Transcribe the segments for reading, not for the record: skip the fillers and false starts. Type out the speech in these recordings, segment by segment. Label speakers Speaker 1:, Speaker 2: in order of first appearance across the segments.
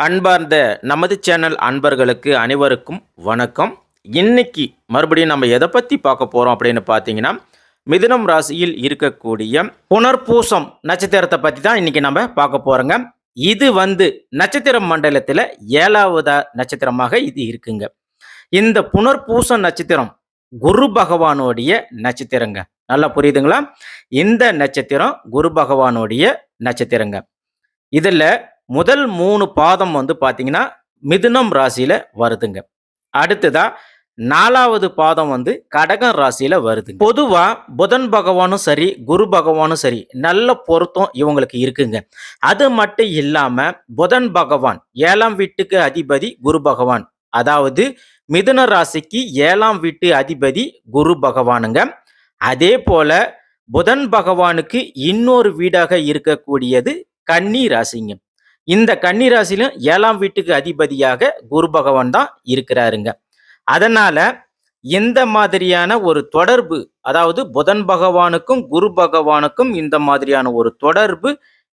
Speaker 1: அன்பார்ந்த நமது சேனல் அன்பர்களுக்கு அனைவருக்கும் வணக்கம். இன்னைக்கு மறுபடியும் நம்ம எதை பற்றி பார்க்க போகிறோம் அப்படின்னு பார்த்தீங்கன்னா, மிதுனம் ராசியில் இருக்கக்கூடிய புனர்பூசம் நட்சத்திரத்தை பற்றி தான் இன்னைக்கு நம்ம பார்க்க போகிறோங்க. இது நட்சத்திர மண்டலத்தில் 7வது நட்சத்திரமாக இது இருக்குங்க. இந்த புனர்பூசம் நட்சத்திரம் குரு பகவானுடைய நட்சத்திரங்க. நல்லா புரியுதுங்களா? இந்த நட்சத்திரம் குரு பகவானுடைய நட்சத்திரங்க. இதில் முதல் 3 பாதம் பார்த்தீங்கன்னா மிதுனம் ராசியில வருதுங்க. அடுத்ததா 4வது பாதம் கடகம் ராசியில வருது. பொதுவா புதன் பகவானும் சரி, குரு பகவானும் சரி, நல்ல பொருத்தம் இவங்களுக்கு இருக்குங்க. அது மட்டும் இல்லாம புதன் பகவான் 7ஆம் வீட்டுக்கு அதிபதி குரு பகவான். அதாவது மிதுன ராசிக்கு 7ஆம் வீட்டு அதிபதி குரு பகவானுங்க. அதே போல புதன் பகவானுக்கு இன்னொரு வீடாக இருக்கக்கூடியது கன்னி ராசிங்க. இந்த கன்னி ராசியிலும் 7ஆம் வீட்டுக்கு அதிபதியாக குரு பகவான் தான் இருக்கிறாருங்க. அதனால இந்த மாதிரியான ஒரு தொடர்பு, அதாவது புதன் பகவானுக்கும் குரு பகவானுக்கும் இந்த மாதிரியான ஒரு தொடர்பு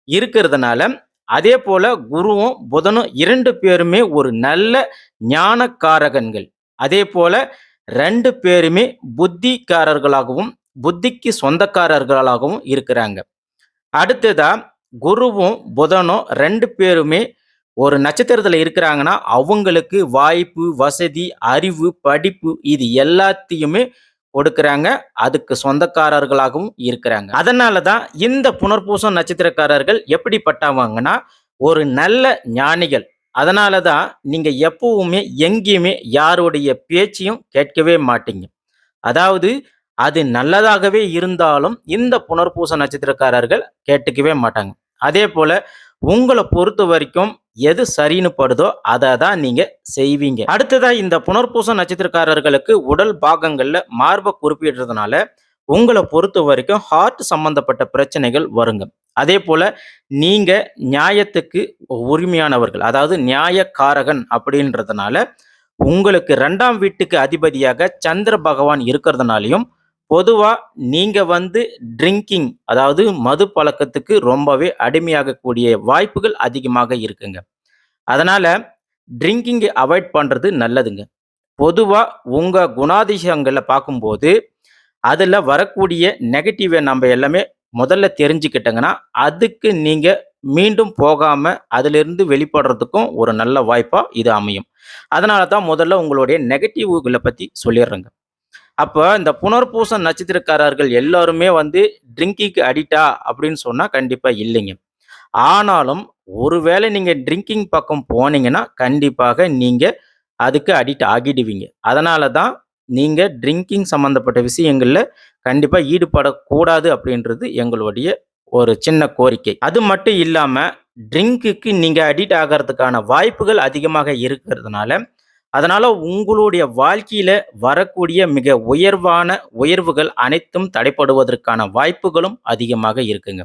Speaker 1: இருக்கிறதுனால, அதே போல குருவும் புதனும் 2 பேருமே ஒரு நல்ல ஞானக்காரகன்கள். அதே போல 2 பேருமே புத்திக்காரர்களாகவும் புத்திக்கு சொந்தக்காரர்களாகவும் இருக்கிறாங்க. அடுத்ததா குருவும் புதனும் 2 பேருமே ஒரு நட்சத்திரத்தில் இருக்கிறாங்கன்னா அவங்களுக்கு வாய்ப்பு, வசதி, அறிவு, படிப்பு இது எல்லாத்தையுமே கொடுக்குறாங்க. அதுக்கு சொந்தக்காரர்களாகவும் இருக்கிறாங்க. அதனால தான் இந்த புனர்பூசம் நட்சத்திரக்காரர்கள் எப்படிப்பட்டவங்கன்னா ஒரு நல்ல ஞானிகள். அதனால தான் நீங்க எப்பவுமே எங்கேயுமே யாருடைய பேச்சையும் கேட்கவே மாட்டீங்க. அதாவது அது நல்லதாகவே இருந்தாலும் இந்த புனர்பூச நட்சத்திரக்காரர்கள் கேட்டுக்கவே மாட்டாங்க. அதே போல உங்களை பொறுத்த வரைக்கும் எது சரின்னு படுதோ அதை தான் நீங்க செய்வீங்க. அடுத்ததா இந்த புனர்பூச நட்சத்திரக்காரர்களுக்கு உடல் பாகங்கள்ல மார்பை குறிப்பிடுறதுனால உங்களை பொறுத்த வரைக்கும் ஹார்ட் சம்பந்தப்பட்ட பிரச்சனைகள் வருங்க. அதே போல நீங்க நியாயத்துக்கு உரிமையானவர்கள், அதாவது நியாயக்காரகன் அப்படின்றதுனால உங்களுக்கு 2ஆம் வீட்டுக்கு அதிபதியாக சந்திர பகவான் இருக்கிறதுனாலையும் பொதுவா நீங்க ட்ரிங்கிங், அதாவது மது பழக்கத்துக்கு ரொம்பவே அடிமையாகக்கூடிய வாய்ப்புகள் அதிகமாக இருக்குங்க. அதனால ட்ரிங்கிங் அவாய்ட் பண்றது நல்லதுங்க. பொதுவா உங்க குணாதிசயங்களை பார்க்கும்போது அதுல வரக்கூடிய நெகட்டிவை நம்ம எல்லாமே முதல்ல தெரிஞ்சுக்கிட்டங்கன்னா அதுக்கு நீங்க மீண்டும் போகாம அதிலிருந்து வெளிப்படுறதுக்கும் ஒரு நல்ல வாய்ப்பா இது அமையும். அதனால தான் முதல்ல உங்களுடைய நெகட்டிவ்களை பத்தி சொல்லிடுறேங்க. அப்போ இந்த புனர்பூச நட்சத்திரக்காரர்கள் எல்லாருமே ட்ரிங்கிங்க்கு அடிக்டா அப்படின்னு சொன்னா கண்டிப்பா இல்லைங்க. ஆனாலும் ஒருவேளை நீங்க ட்ரிங்கிங் பக்கம் போனீங்கன்னா கண்டிப்பாக நீங்க அதுக்கு அடிக்ட் ஆகிடுவீங்க. அதனால தான் நீங்க ட்ரிங்கிங் சம்பந்தப்பட்ட விஷயங்கள்ல கண்டிப்பா ஈடுபடக்கூடாது அப்படின்றது எங்களுடைய ஒரு சின்ன கோரிக்கை. அது மட்டும் இல்லாம ட்ரிங்க்குக்கு நீங்க அடிக்ட் ஆகிறதுக்கான வாய்ப்புகள் அதிகமாக இருக்கிறதுனால, அதனால உங்களுடைய வாழ்க்கையில வரக்கூடிய மிக உயர்வுகள் அனைத்தும் தடைப்படுவதற்கான வாய்ப்புகளும் அதிகமாக இருக்குங்க.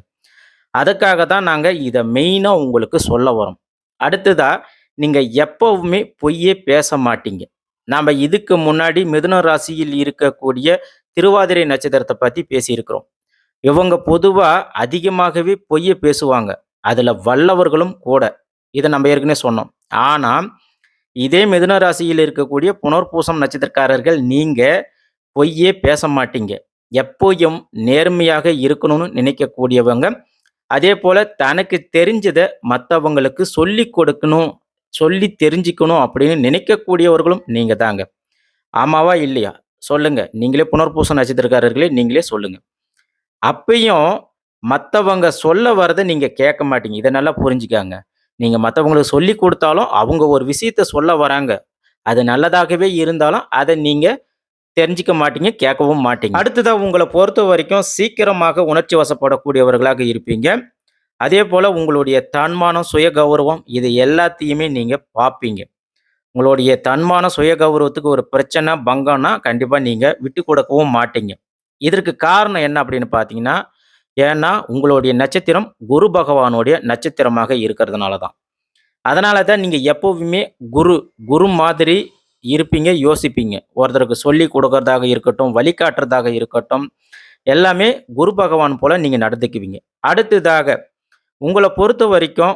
Speaker 1: அதுக்காக தான் நாங்க இத மெயினா உங்களுக்கு சொல்ல வரோம். அடுத்ததா நீங்க எப்பவுமே பொய்யே பேச மாட்டீங்க. நாம இதுக்கு முன்னாடி மிதுன ராசியில் இருக்கக்கூடிய திருவாதிரை நட்சத்திரத்தை பத்தி பேசியிருக்கிறோம். இவங்க பொதுவா அதிகமாகவே பொய்ய பேசுவாங்க. அதுல வல்லவர்களும் கூட. இத நம்ம ஏற்கனவே சொன்னோம். ஆனா இதே மிதுன ராசியில் இருக்கக்கூடிய புனர்பூசம் நட்சத்திரக்காரர்கள் நீங்க பொய்யே பேச மாட்டீங்க. எப்போயும் நேர்மையாக இருக்கணும்னு நினைக்கக்கூடியவங்க. அதே போல தனக்கு தெரிஞ்சத மற்றவங்களுக்கு சொல்லி கொடுக்கணும், சொல்லி தெரிஞ்சுக்கணும் அப்படின்னு நினைக்கக்கூடியவர்களும் நீங்க தாங்க. ஆமாவா இல்லையா? சொல்லுங்க. நீங்களே புனர்பூசம் நட்சத்திரக்காரர்களே நீங்களே சொல்லுங்க. அப்பயும் மத்தவங்க சொல்ல வரத நீங்க கேட்க மாட்டீங்க. இத நல்லா புரிஞ்சுக்கங்க. நீங்க மத்தவங்களுக்கு சொல்லிக் குடுத்தாலும், அவங்க ஒரு விஷயத்த சொல்ல வராங்க. அது நல்லதாகவே இருந்தாலும், அத நீங்க தெரிஞ்சுக்க மாட்டீங்க, கேட்கவும் மாட்டீங்க. அடுத்ததா உங்கள பொறுத்தவரைக்கும் சீக்கிரமாக உணர்ச்சி வசப்படக்கூடியவர்களாக இருப்பீங்க. அதேபோல உங்களுடைய தன்மானம், சுய கௌரவம் இது எல்லாத்தையுமே நீங்க பார்ப்பீங்க. உங்களுடைய தன்மான, சுய கௌரவத்துக்கு ஒரு பிரச்சனை, பங்கம்னா கண்டிப்பா நீங்க விட்டுக் கொடுக்கவும் மாட்டீங்க. இதற்கு காரணம் என்ன அப்படின்னு பார்த்தீங்கன்னா, ஏன்னா உங்களுடைய நட்சத்திரம் குரு பகவானுடைய நட்சத்திரமாக இருக்கிறதுனால தான். அதனால தான் நீங்க எப்பவுமே குரு குரு மாதிரி இருப்பீங்க, யோசிப்பீங்க. ஒருத்தருக்கு சொல்லிக் கொடுக்கறதாக இருக்கட்டும், வழிகாட்டுறதாக இருக்கட்டும், எல்லாமே குரு பகவான் போல நீங்க நடந்துக்குவீங்க. அடுத்ததாக உங்கள பொறுத்தவரைக்கும்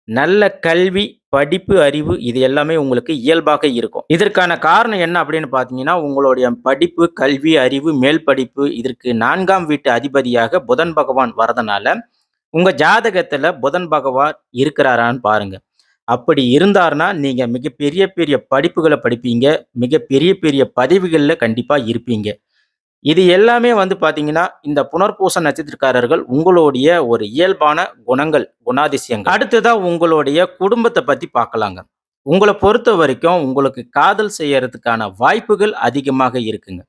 Speaker 1: நல்ல கல்வி, படிப்பு, அறிவு இது எல்லாமே உங்களுக்கு இயல்பாக இருக்கும். இதற்கான காரணம் என்ன அப்படின்னு பார்த்தீங்கன்னா, உங்களுடைய படிப்பு, கல்வி, அறிவு, மேல் படிப்பு இதற்கு 4ஆம் வீட்டு அதிபதியாக புதன் பகவான் வரதுனால, உங்க ஜாதகத்துல புதன் பகவான் இருக்கிறாரான்னு பாருங்க. அப்படி இருந்தார்னா, நீங்க மிகப்பெரிய பெரிய படிப்புகள படிப்பீங்க. மிகப்பெரிய பெரிய பதவிகள்ல கண்டிப்பா இருப்பீங்க. இது எல்லாமே வந்து பார்த்தீங்கன்னா, இந்த புனர்பூச நட்சத்திரக்காரர்கள் உங்களுடைய ஒரு இயல்பான குணங்கள், குணாதிசயங்கள். அடுத்ததா உங்களுடைய குடும்பத்த பத்தி பார்க்கலாங்க. உங்கள பொறுத்தவரைக்கும் உங்களுக்கு காதல் செய்யறதுக்கான வாய்ப்புகள் அதிகமாக இருக்குங்க.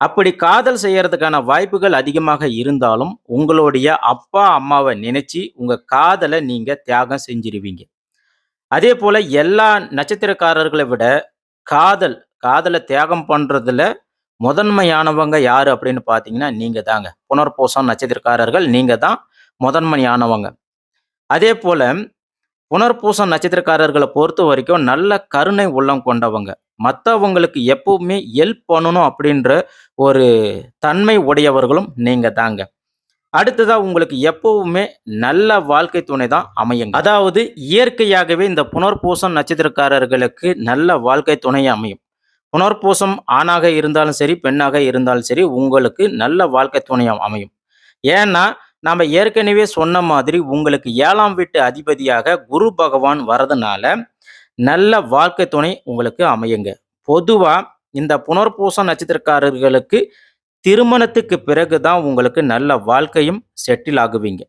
Speaker 1: அப்படி காதல் செய்யறதுக்கான வாய்ப்புகள் அதிகமாக இருந்தாலும், உங்களுடைய அப்பா, அம்மாவ நினைச்சு உங்க காதல நீங்க தியாகம் செஞ்சிருவீங்க. அதேபோல எல்லா நட்சத்திரக்காரர்கள விட காதல் காதல தியாகம் பண்றதுல முதன்மையானவங்க யாரு அப்படின்னு பார்த்தீங்கன்னா, நீங்க தாங்க. புனர்பூசம் நட்சத்திரக்காரர்கள் நீங்க தான் முதன்மையானவங்க. அதேபோல புனர்பூசம் நட்சத்திரக்காரர்கள பொறுத்தவரைக்கும் நல்ல கருணை உள்ளம் கொண்டவங்க. மத்தவங்களுக்கு எப்பவுமே ஹெல்ப் பண்ணணும் அப்படின்ற ஒரு தன்மை உடையவர்களும் நீங்க தாங்க. அடுத்ததா உங்களுக்கு எப்பவுமே நல்ல வாழ்க்கை துணை தான் அமையுங்க. அதாவது இயற்கையாகவே இந்த புனர்பூசம் நட்சத்திரக்காரர்களுக்கு நல்ல வாழ்க்கை துணை அமையும். புனர்பூசம் ஆணாக இருந்தாலும் சரி, பெண்ணாக இருந்தாலும் சரி, உங்களுக்கு நல்ல வாழ்க்கை துணை அமையும். ஏன்னா, நாம ஏற்கனவே சொன்ன மாதிரி உங்களுக்கு 7ஆம் வீட்டு அதிபதியாக குரு பகவான் வரதுனால, நல்ல வாழ்க்கை துணை உங்களுக்கு அமையுங்க. பொதுவா இந்த புனர்பூசம் நட்சத்திரக்காரர்களுக்கு திருமணத்துக்கு பிறகு தான் உங்களுக்கு நல்ல வாழ்க்கையும் செட்டில் ஆகுவீங்க.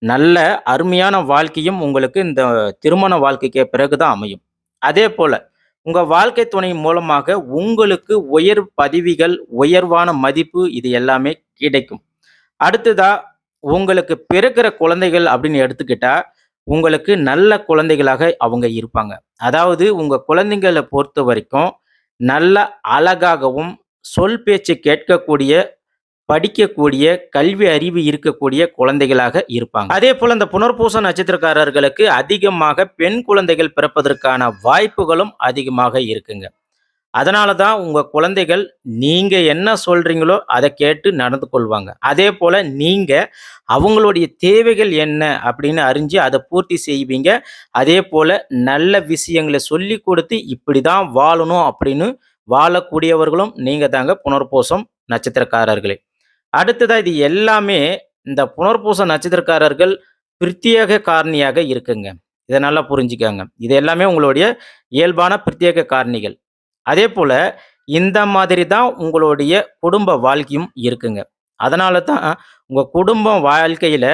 Speaker 1: நல்ல அருமையான வாழ்க்கையும் உங்களுக்கு இந்த திருமண வாழ்க்கைக்கு பிறகு தான் அமையும். அதேபோல உங்க வாழ்க்கை துணை மூலமாக உங்களுக்கு உயர் பதவிகள், உயர்வான மதிப்பு இது எல்லாமே கிடைக்கும். அடுத்ததா உங்களுக்கு பிறக்கிற குழந்தைகள் அப்படின்னு எடுத்துக்கிட்டா, உங்களுக்கு நல்ல குழந்தைகளாக அவங்க இருப்பாங்க. அதாவது உங்க குழந்தைங்கள பொறுத்தவரைக்கும் நல்ல அழகாகவும், சொல் பேச்சு கேட்கக்கூடிய படிக்கக்கூடிய, கல்வி அறிவு இருக்கக்கூடிய குழந்தைகளாக இருப்பாங்க. அதேபோல இந்த புனர்பூச நட்சத்திரக்காரர்களுக்கு அதிகமாக பெண் குழந்தைகள் பிறப்பதற்கான வாய்ப்புகளும் அதிகமாக இருக்குங்க. அதனால தான் உங்க குழந்தைகள் நீங்க என்ன சொல்றீங்களோ அத கேட்டு நடந்து கொள்வாங்க. அதேபோல நீங்க அவங்களுடைய தேவைகள் என்ன அப்படின்னு அறிஞ்சு அத பூர்த்தி செய்வீங்க. அதேபோல நல்ல விஷயங்கள சொல்லிக் கொடுத்து இப்படிதான் வாழணும் அப்படின்னு வாழக்கூடியவர்களும் நீங்க தாங்க புனர்பூசம் நட்சத்திரக்காரர்களே. அடுத்ததா இது எல்லாமே இந்த புனர்பூச நட்சத்திரக்காரர்கள் பிரத்யேக காரணியாக இருக்குங்க. இத நல்லா புரிஞ்சுக்கங்க. இது எல்லாமே உங்களுடைய இயல்பான பிரத்யேக காரணிகள். அதேபோல இந்த மாதிரி தான் உங்களுடைய குடும்ப வாழ்க்கையும் இருக்குங்க. அதனால தான் உங்க குடும்ப வாழ்க்கையில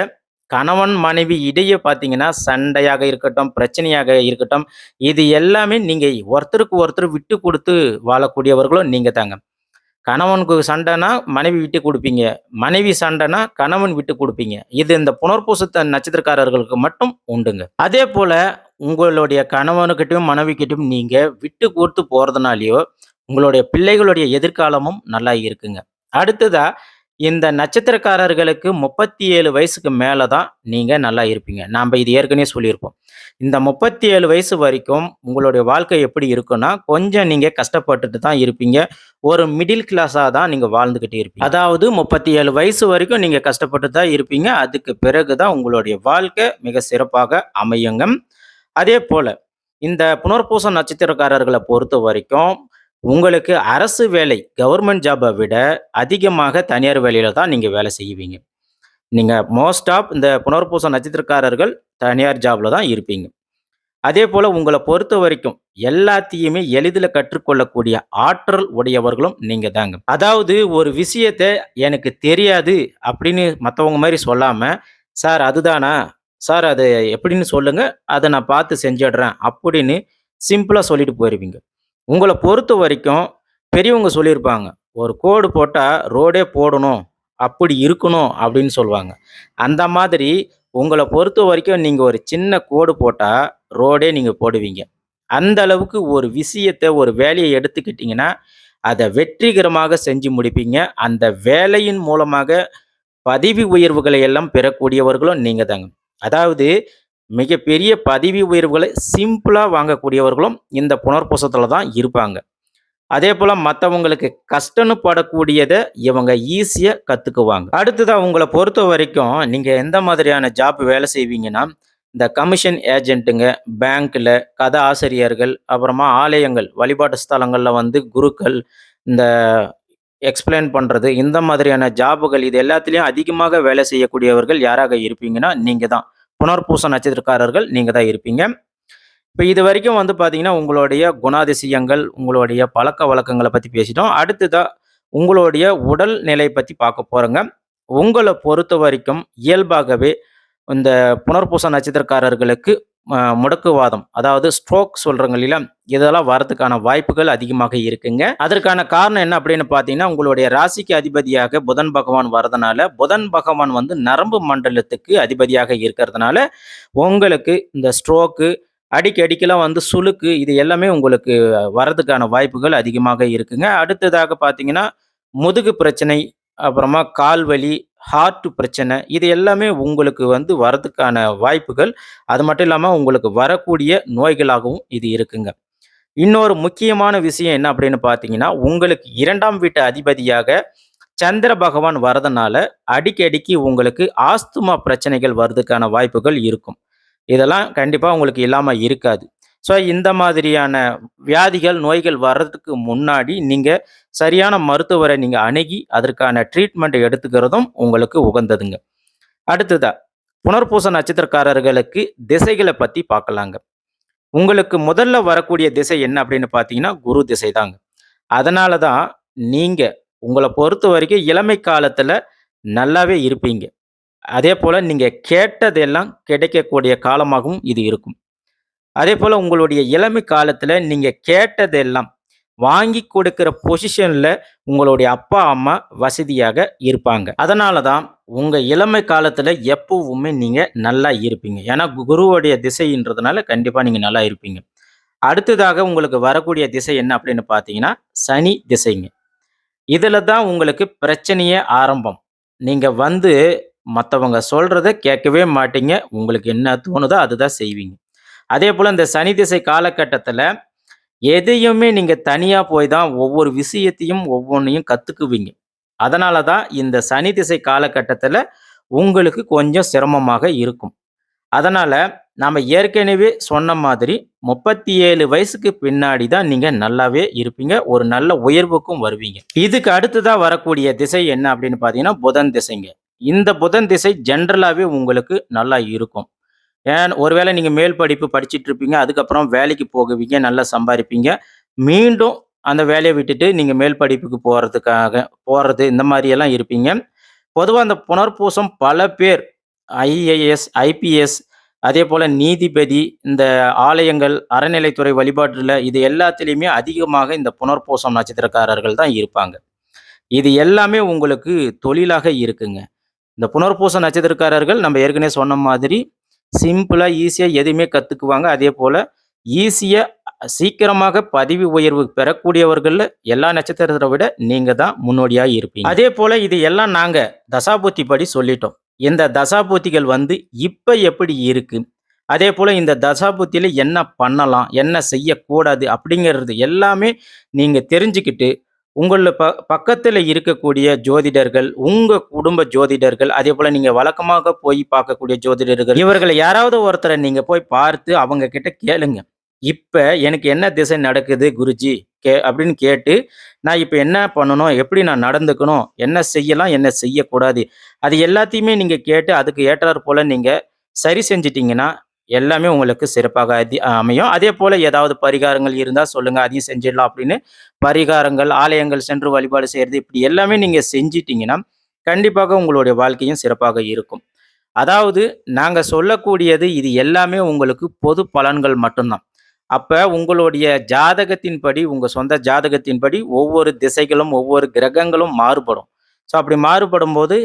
Speaker 1: கணவன், மனைவி இடையே பார்த்தீங்கன்னா, சண்டையாக இருக்கட்டும், பிரச்சனையாக இருக்கட்டும், இது எல்லாமே நீங்க ஒருத்தருக்கு ஒருத்தர் விட்டு குடுத்து வாழக்கூடியவர்களும் நீங்க தாங்க. கணவனுக்கு சண்டைனா மனைவி விட்டு குடுப்பீங்க. மனைவி சண்டைனா கணவன் விட்டு குடுப்பீங்க. இது இந்த புனர்பூசத்த நட்சத்திரக்காரர்களுக்கு மட்டும் உண்டுங்க. அதேபோல உங்களுடைய கணவனுக்கிட்டயும், மனைவிக்கிட்டயும் நீங்க விட்டு குடுத்து போறதுனாலயோ, உங்களுடைய பிள்ளைகளுடைய எதிர்காலமும் நல்லா இருக்குங்க. அடுத்ததா இந்த நட்சத்திரக்காரர்களுக்கு 37 வயசுக்கு மேல தான் நீங்க நல்லா இருப்பீங்க. நாம்ப இது ஏற்கனவே சொல்லியிருப்போம். இந்த 37 வயசு வரைக்கும் உங்களுடைய வாழ்க்கை எப்படி இருக்குன்னா, கொஞ்சம் நீங்க கஷ்டப்பட்டுட்டு தான் இருப்பீங்க. ஒரு மிடில் கிளாஸா தான் நீங்க வாழ்ந்துகிட்டு இருப்பீங்க. அதாவது 37 வயசு வரைக்கும் நீங்க கஷ்டப்பட்டு தான் இருப்பீங்க. அதுக்கு பிறகு தான் உங்களுடைய வாழ்க்கை மிக சிறப்பாக அமையுங்க. அதேபோல இந்த புனர்பூச நட்சத்திரக்காரர்கள பொறுத்தவரைக்கும், உங்களுக்கு அரசு வேலை, கவர்ன்மென்ட் ஜாப்ப விட அதிகமாக தனியார் வேலையில தான் நீங்க வேலை செய்வீங்க. நீங்க மோஸ்ட் ஆஃப் இந்த புனர்பூச நட்சத்திரக்காரர்கள் தனியார் ஜாப்ல தான் இருப்பீங்க. அதேபோல உங்கள பொறுத்தவரைக்கும் எல்லாத்தையுமே எளிதில கற்றுக்கொள்ளக்கூடிய ஆற்றல் உடையவர்களும் நீங்க தாங்க. அதாவது ஒரு விஷயத்த எனக்கு தெரியாது அப்படின்னு மத்தவங்க மாரி சொல்லாம, "சார் அதுதானா? சார் அது எப்படின்னு சொல்லுங்க. அத நான் பார்த்து செஞ்சுடுறேன்." அப்படின்னு சிம்பிளா சொல்லிட்டு போயிருவீங்க. உங்கள பொறுத்தவரைக்கும் பெரியவங்க சொல்லியிருப்பாங்க. "ஒரு கோடு போட்டா ரோடே போடணும். அப்படி இருக்கணும்." அப்படின்னு சொல்லுவாங்க. அந்த மாதிரி உங்கள பொறுத்தவரைக்கும் நீங்க ஒரு சின்ன கோடு போட்டா ரோடே நீங்க போடுவீங்க. அந்த அளவுக்கு ஒரு விஷயத்த, ஒரு வேலைய எடுத்துக்கிட்டீங்கன்னா, அத வெற்றிகரமாக செஞ்சு முடிப்பீங்க. அந்த வேலையின் மூலமாக பதவி உயர்வுகளை எல்லாம் பெறக்கூடியவர்களும் நீங்க தாங்க. அதாவது மிகப்பெரிய பதவி உயர்வுகளை சிம்பிளா வாங்கக்கூடியவர்களும் இந்த புனர்பூசத்துல தான் இருப்பாங்க. அதேபோல மத்தவங்களுக்கு கஷ்டம்னு படக்கூடியத இவங்க ஈஸியா கத்துக்குவாங்க. அடுத்ததா உங்கள பொறுத்தவரைக்கும் நீங்க எந்த மாதிரியான ஜாப் வேலை செய்வீங்கன்னா, இந்த கமிஷன் ஏஜென்ட்டுங்க, பேங்க்ல, கதை ஆசிரியர்கள், அப்புறமா ஆலயங்கள், வழிபாட்டு ஸ்தலங்கள்ல வந்து குருக்கள், இந்த எக்ஸ்பிளைன் பண்றது, இந்த மாதிரியான ஜாபுகள் இது எல்லாத்துலயும் அதிகமாக வேலை செய்யக்கூடியவர்கள் யாராக இருப்பீங்கன்னா, நீங்க தான். புனர்பூச நட்சத்திரக்காரர்கள் நீங்க தான் இருப்பீங்க. இப்ப இதுவரைக்கும் வந்து பார்த்தீங்கன்னா, உங்களுடைய குணாதிசயங்கள், உங்களுடைய பழக்கவழக்கங்கள பத்தி பேசிட்டோம். அடுத்ததா உங்களுடைய உடல் நிலை பத்தி பார்க்க போறோங்க. உங்கள பொறுத்தவரைக்கும் இயல்பாகவே இந்த புனர்பூச நட்சத்திரக்காரர்களுக்கு முடக்குவாதம், அதாவது ஸ்ட்ரோக் சொல்றாங்க இல்லையா? இதெல்லாம் வரதுக்கான வாய்ப்புகள் அதிகமாக இருக்குங்க. அதற்கான காரணம் என்ன அப்படின்னு பார்த்தீங்கன்னா, உங்களுடைய ராசிக்கு அதிபதியாக புதன் பகவான் வரதுனால, புதன் பகவான் வந்து நரம்பு மண்டலத்துக்கு அதிபதியாக இருக்கிறதுனால, உங்களுக்கு இந்த ஸ்ட்ரோக்கு, அடிக்கடிக்கெல்லாம் வந்து சுளுக்கு இது எல்லாமே உங்களுக்கு வரதுக்கான வாய்ப்புகள் அதிகமாக இருக்குங்க. அடுத்ததாக பார்த்தீங்கன்னா, முதுகு பிரச்சனை, அப்புறமா கால் வலி, ஹார்ட் பிரச்சனை இது எல்லாமே உங்களுக்கு வந்து வரதுக்கான வாய்ப்புகள், அது மட்டும் இல்லாம உங்களுக்கு வரக்கூடிய நோய்களாகவும் இது இருக்குங்க. இன்னொரு முக்கியமான விஷயம் என்ன அப்படின்னு பார்த்தீங்கன்னா, உங்களுக்கு 2ஆம் வீட்டு அதிபதியாக சந்திர பகவான் வரதுனால, அடிக்கடிக்கு உங்களுக்கு ஆஸ்துமா பிரச்சனைகள் வரதுக்கான வாய்ப்புகள் இருக்கும். இதெல்லாம் கண்டிப்பா உங்களுக்கு இல்லாம இருக்காது. ஸோ இந்த மாதிரியான வியாதிகள், நோய்கள் வர்றதுக்கு முன்னாடி நீங்க சரியான மருத்துவரை நீங்க அணுகி, அதற்கான ட்ரீட்மெண்ட் எடுத்துக்கிறதும் உங்களுக்கு உகந்ததுங்க. அடுத்ததா, புனர்பூச நட்சத்திரக்காரர்களுக்கு திசைகள பத்தி பார்க்கலாங்க. உங்களுக்கு முதல்ல வரக்கூடிய திசை என்ன அப்படின்னு பார்த்தீங்கன்னா, குரு திசை தாங்க. அதனால தான் நீங்க உங்கள பொறுத்தவரைக்கும் இளமை காலத்துல நல்லாவே இருப்பீங்க. அதேபோல நீங்க கேட்டதெல்லாம் கிடைக்கக்கூடிய காலமாகவும் இது இருக்கும். அதேபோல உங்களுடைய இளமை காலத்துல நீங்க கேட்டதெல்லாம் வாங்கி கொடுக்கிற பொசிஷன்ல உங்களுடைய அப்பா, அம்மா வசதியாக இருப்பாங்க. அதனால தான் உங்க இளமை காலத்துல எப்பவுமே நீங்க நல்லா இருப்பீங்க. ஏன்னா குருவுடைய திசைன்றதுனால கண்டிப்பா நீங்க நல்லா இருப்பீங்க. அடுத்ததாக உங்களுக்கு வரக்கூடிய திசை என்ன அப்படின்னு பார்த்தீங்கன்னா, சனி திசைங்க. இதுல தான் உங்களுக்கு பிரச்சனையே ஆரம்பம். நீங்க வந்து மத்தவங்க சொல்றத கேட்கவே மாட்டீங்க. உங்களுக்கு என்ன தோணுதோ அதுதான் செய்வீங்க. அதேபோல இந்த சனி திசை காலகட்டத்தில எதையுமே நீங்க தனியா போய் தான் ஒவ்வொரு விஷயத்தையும் ஒவ்வொன்னையும் கத்துக்குவீங்க. அதனால தான் இந்த சனி திசை காலகட்டத்தில உங்களுக்கு கொஞ்சம் சிரமமாக இருக்கும். அதனால நாம ஏற்கனவே சொன்ன மாதிரி 37 வயசுக்கு பின்னாடி தான் நீங்க நல்லாவே இருப்பீங்க. ஒரு நல்ல உயர்வுக்கும் வருவீங்க. இதுக்கு அடுத்ததா வரக்கூடிய திசை என்ன அப்படின்னு பார்த்தீங்கன்னா, புதன் திசைங்க. இந்த புதன் திசை ஜெனரலாவே உங்களுக்கு நல்லா இருக்கும். ஒருவேளை நீங்க மேல் படிப்பு படிச்சுட்டு இருப்பீங்க. அதுக்கப்புறம் வேலைக்கு போகுவீங்க, நல்லா சம்பாரிப்பீங்க. மீண்டும் அந்த வேலைய விட்டுட்டு நீங்க மேல் படிப்புக்கு போறது இந்த மாரியெல்லாம் இருப்பீங்க. பொதுவா அந்த புனர்பூசம் பல பேர் ஐஏஎஸ், ஐபிஎஸ் அதேபோல நீதிபதி, இந்த ஆலயங்கள், அறநிலைத்துறை வழிபாட்டுல இது எல்லாத்திலயுமே அதிகமாக இந்த புனர்பூசம் நட்சத்திரக்காரர்கள் தான் இருப்பாங்க. இது எல்லாமே உங்களுக்கு தொழிலாக இருக்குங்க. இந்த புனர்பூச நட்சத்திரக்காரர்கள் நம்ம ஏற்கனவே சொன்ன மாதிரி சிம்பிளா, ஈஸியா எதையுமே கத்துக்குவாங்க. அதேபோல ஈஸியா சீக்கிரமாக பதவி உயர்வு பெறக்கூடியவர்கள்ல எல்லா நட்சத்திரத்த விட நீங்க தான் முன்னோடியா இருப்பீங்க. அதேபோல இது எல்லாம் நாங்க தசாபுத்தி படி சொல்லிட்டோம். இந்த தசாபுத்திகள் வந்து இப்ப எப்படி இருக்கு? அதேபோல இந்த தசாபுத்தியில என்ன பண்ணலாம்? என்ன செய்யக்கூடாது? அப்படிங்கிறது எல்லாமே நீங்க தெரிஞ்சுக்கிட்டு, உங்கள பக்கத்துல இருக்கக்கூடிய ஜோதிடர்கள், உங்க குடும்ப ஜோதிடர்கள், அதேபோல நீங்க வழக்கமாக போய் பார்க்கக்கூடிய ஜோதிடர்கள், இவர்கள யாராவது ஒருத்தர நீங்க போய் பார்த்து அவங்க கிட்ட கேளுங்க. இப்ப எனக்கு என்ன திசை நடக்குது குருஜி? அப்படின்னு கேட்டு, நான் இப்ப என்ன பண்ணணும்? எப்படி நான் நடந்துக்கணும்? என்ன செய்யலாம்? என்ன செய்யக்கூடாது? அது எல்லாத்தையுமே நீங்க கேட்டு, அதுக்கு ஏற்றார் போல நீங்க சரி செஞ்சுட்டீங்கன்னா, எல்லாமே உங்களுக்கு சிறப்பாக அமையும். அதேபோல ஏதாவது பரிகாரங்கள் இருந்தா சொல்லுங்க. அதையும் செஞ்சிடலாம் அப்படின்னு பரிகாரங்கள், ஆலயங்கள் சென்று வழிபாடு செய்றது, இப்படி எல்லாமே நீங்க செஞ்சிட்டீங்கன்னா, கண்டிப்பாக உங்களுடைய வாழ்க்கையும் சிறப்பாக இருக்கும். அதாவது நாங்க சொல்லக்கூடியது இது எல்லாமே உங்களுக்கு பொது பலன்கள் மட்டும்தான். அப்ப உங்களுடைய ஜாதகத்தின்படி, உங்க சொந்த ஜாதகத்தின்படி ஒவ்வொரு திசைகளும், ஒவ்வொரு கிரகங்களும் மாறுபடும். ஸோ அப்படி மாறுபடும்போது,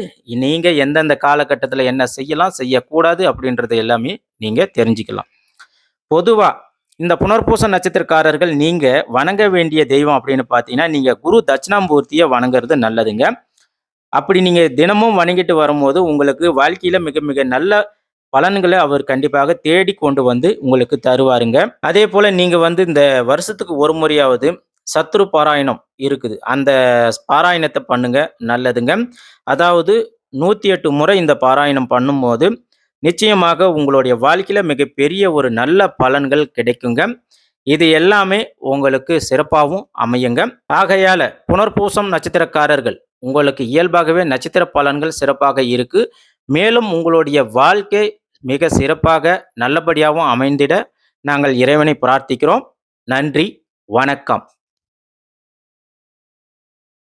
Speaker 1: நீங்க எந்தெந்த காலகட்டத்தில என்ன செய்யலாம், செய்யக்கூடாது அப்படின்றது எல்லாமே நீங்க தெரிஞ்சுக்கலாம். பொதுவா இந்த புனர்பூச நட்சத்திரக்காரர்கள் நீங்க வணங்க வேண்டிய தெய்வம் அப்படின்னு பார்த்தீங்கன்னா, நீங்க குரு தட்சிணாமூர்த்திய வணங்குறது நல்லதுங்க. அப்படி நீங்க தினமும் வணங்கிட்டு வரும்போது, உங்களுக்கு வாழ்க்கையில மிக மிக நல்ல பலன்கள அவர் கண்டிப்பாக தேடி கொண்டு வந்து உங்களுக்கு தருவாருங்க. அதேபோல நீங்க வந்து இந்த வருஷத்துக்கு ஒரு முறையாவது சத்ரு பாராயணம் இருக்குது. அந்த பாராயணத்த பண்ணுங்க நல்லதுங்க. அதாவது 108 முறை இந்த பாராயணம் பண்ணும்போது, நிச்சயமாக உங்களுடைய வாழ்க்கையில மிகப்பெரிய ஒரு நல்ல பலன்கள் கிடைக்குங்க. இது எல்லாமே உங்களுக்கு சிறப்பாவும் அமையுங்க. ஆகையால புனர்பூசம் நட்சத்திரக்காரர்கள் உங்களுக்கு இயல்பாகவே நட்சத்திர பலன்கள் சிறப்பாக இருக்கு. மேலும் உங்களுடைய வாழ்க்கை மிக சிறப்பாக நல்லபடியாகவும் அமைந்திட நாங்கள் இறைவனை பிரார்த்திக்கிறோம். நன்றி, வணக்கம்.